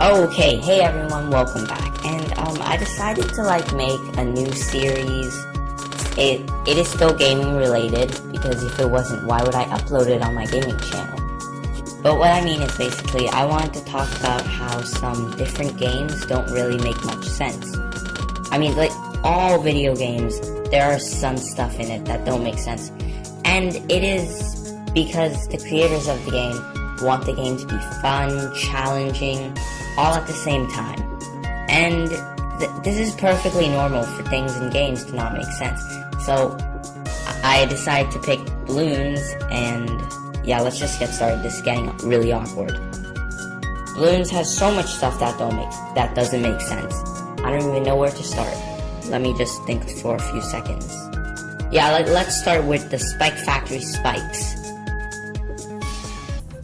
Okay, hey everyone, welcome back. And I decided to make a new series. It is still gaming related, because if it wasn't, why would I upload it on my gaming channel? But what I mean is basically, I wanted to talk about how some different games don't really make much sense. I mean, like, all video games, there are some stuff in it that don't make sense. And it is because the creators of the game want the game to be fun, challenging, all at the same time. And this is perfectly normal for things in games to not make sense. So I decided to pick Bloons, and yeah, let's just get started. This is getting really awkward. Bloons has so much stuff that doesn't make sense. I don't even know where to start. Let me just think for a few seconds. Yeah, let's start with the Spike Factory spikes.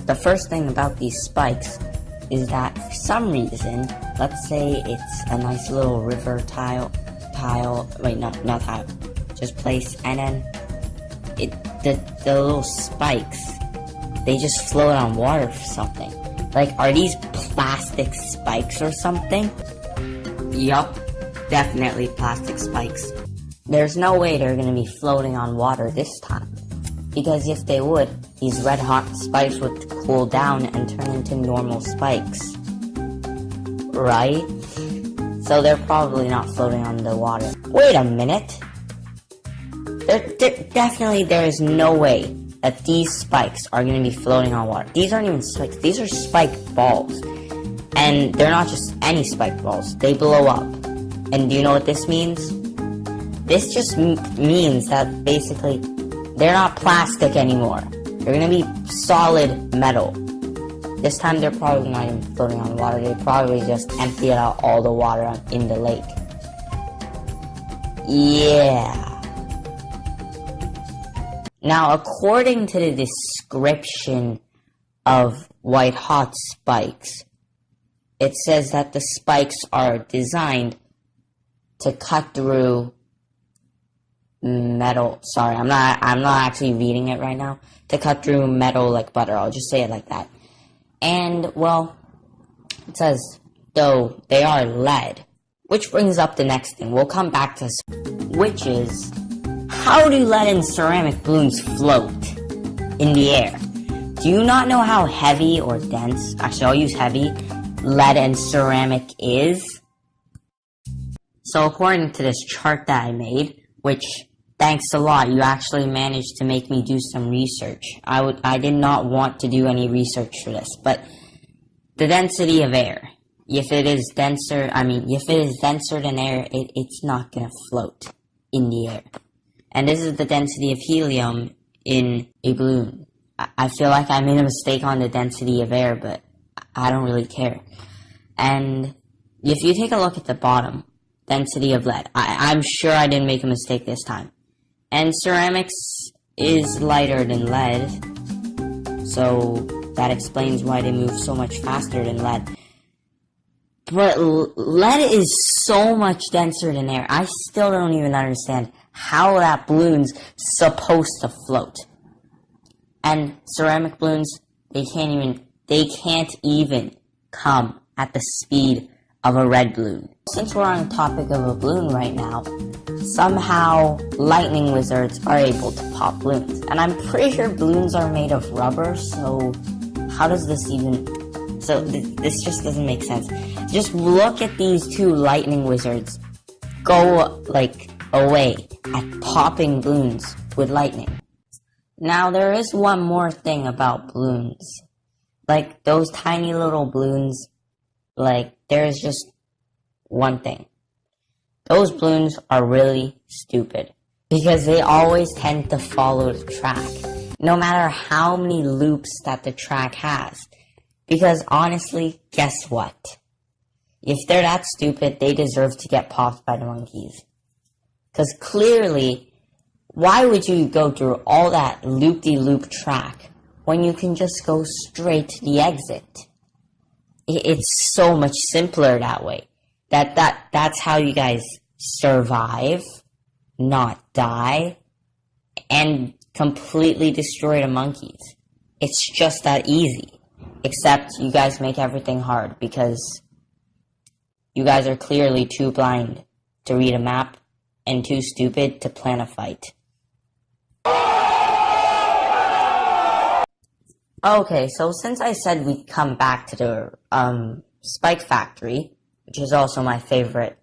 The first thing about these spikes is that for some reason, let's say it's a nice little river not tile, just place, and then the little spikes, they just float on water for something. Like, are these plastic spikes or something? Yup, definitely plastic spikes. There's no way they're gonna be floating on water this time, because if they would, these red hot spikes would cool down and turn into normal spikes, right? So they're probably not floating on the water. Wait a minute. There is no way that these spikes are going to be floating on water. These aren't even spikes. These are spiked balls. And they're not just any spiked balls. They blow up. And do you know what this means? This just means that basically they're not plastic anymore. They're going to be solid metal. This time they're probably not even floating on water. They probably just emptied out all the water in the lake. Yeah. Now, according to the description of white hot spikes, it says that the spikes are designed to cut through metal. Sorry, I'm not actually reading it right now. To cut through metal like butter. I'll just say it like that. And, well, it says, though they are lead. Which brings up the next thing. We'll come back to, which is, how do lead and ceramic balloons float in the air? Do you not know how heavy or dense, actually I'll use heavy, lead and ceramic is? So according to this chart that I made, which, thanks a lot, you actually managed to make me do some research. I did not want to do any research for this, but the density of air, if it is denser than air, it's not gonna float in the air. And this is the density of helium in a balloon. I feel like I made a mistake on the density of air, but I don't really care. And if you take a look at the bottom, density of lead, I'm sure I didn't make a mistake this time. And ceramics is lighter than lead, so that explains why they move so much faster than lead. But lead is so much denser than air. I still don't even understand how that balloon's supposed to float. And ceramic balloons, they can't even come at the speed of a red balloon. Since we're on the topic of a balloon right now, somehow lightning wizards are able to pop balloons. And I'm pretty sure balloons are made of rubber, so how does this even... So this just doesn't make sense. Just look at these two lightning wizards go, away at popping balloons with lightning. Now, there is one more thing about balloons. Like, those tiny little balloons, there's just one thing. Those balloons are really stupid, because they always tend to follow the track, no matter how many loops that the track has. Because honestly, guess what? If they're that stupid, they deserve to get popped by the monkeys. Because clearly, why would you go through all that loop-de-loop track when you can just go straight to the exit? It's so much simpler that way. That's how you guys survive, not die, and completely destroy the monkeys. It's just that easy. Except you guys make everything hard because You guys are clearly too blind to read a map and too stupid to plan a fight. Okay, so since I said we'd come back to the Spike Factory, which is also my favorite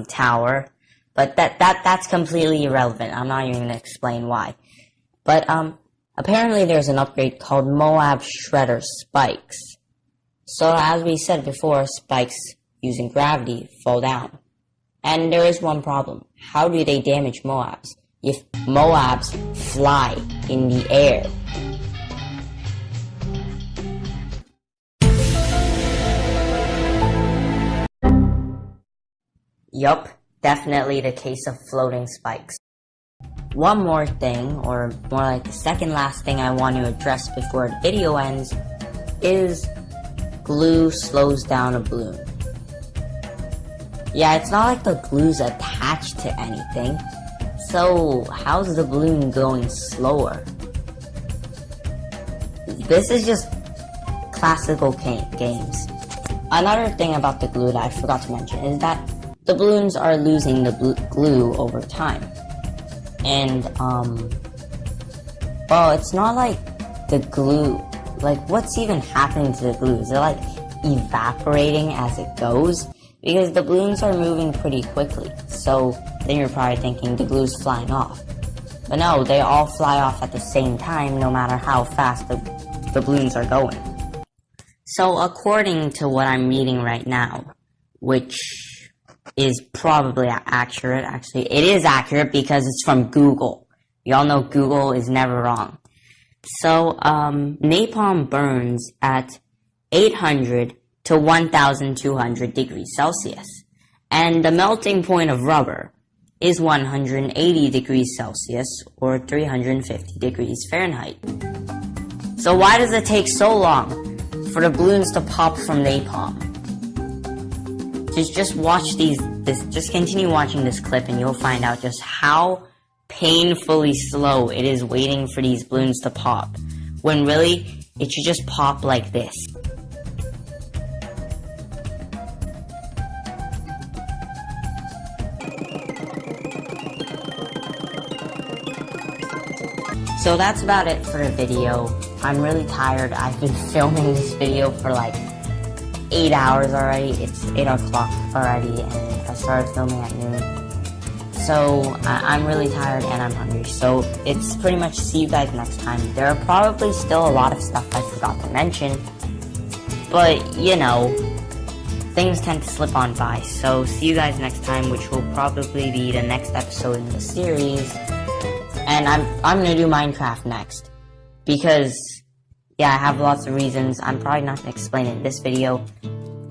tower, but that's completely irrelevant. I'm not even gonna explain why. But apparently there's an upgrade called Moab Shredder Spikes. So as we said before, spikes using gravity fall down. And there is one problem. How do they damage Moabs? If Moabs fly in the air. Yup, definitely the case of floating spikes. One more thing, or more like the second last thing I want to address before the video ends, is glue slows down a balloon. Yeah, it's not like the glue's attached to anything, so how's the balloon going slower? This is just classical games. Another thing about the glue that I forgot to mention is that the balloons are losing the glue over time. And, well, it's not like the glue, like, what's even happening to the glue? Is it, like, evaporating as it goes? Because the balloons are moving pretty quickly, so then you're probably thinking the glue's flying off. But no, they all fly off at the same time, no matter how fast the balloons are going. So according to what I'm reading right now, which is probably accurate. Actually, it is accurate because it's from Google. We all know Google is never wrong. So, napalm burns at 800 to 1,200 degrees Celsius. And the melting point of rubber is 180 degrees Celsius or 350 degrees Fahrenheit. So why does it take so long for the balloons to pop from napalm? Just watch just continue watching this clip and you'll find out just how painfully slow it is waiting for these balloons to pop, when really, it should just pop like this. So that's about it for the video. I'm really tired. I've been filming this video for like 8 hours already. It's 8 o'clock already, and I started filming at noon. So I'm really tired and I'm hungry. So it's pretty much see you guys next time. There are probably still a lot of stuff I forgot to mention, but you know, things tend to slip on by. So see you guys next time, which will probably be the next episode in the series. And I'm gonna do Minecraft next because, yeah, I have lots of reasons. I'm probably not going to explain it in this video.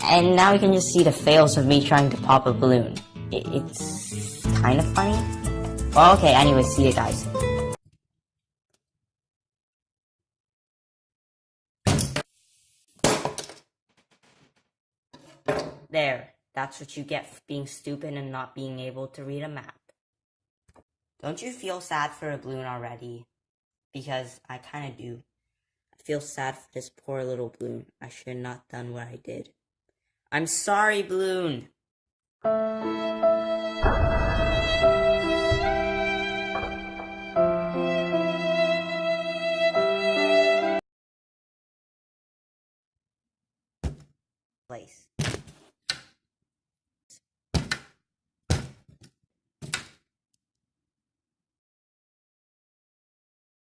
And now you can just see the fails of me trying to pop a balloon. It's kind of funny. Well, okay, anyway, see you guys. There. That's what you get for being stupid and not being able to read a map. Don't you feel sad for a balloon already? Because I kind of do. I feel sad for this poor little balloon. I should have not done what I did. I'm sorry, balloon. Place.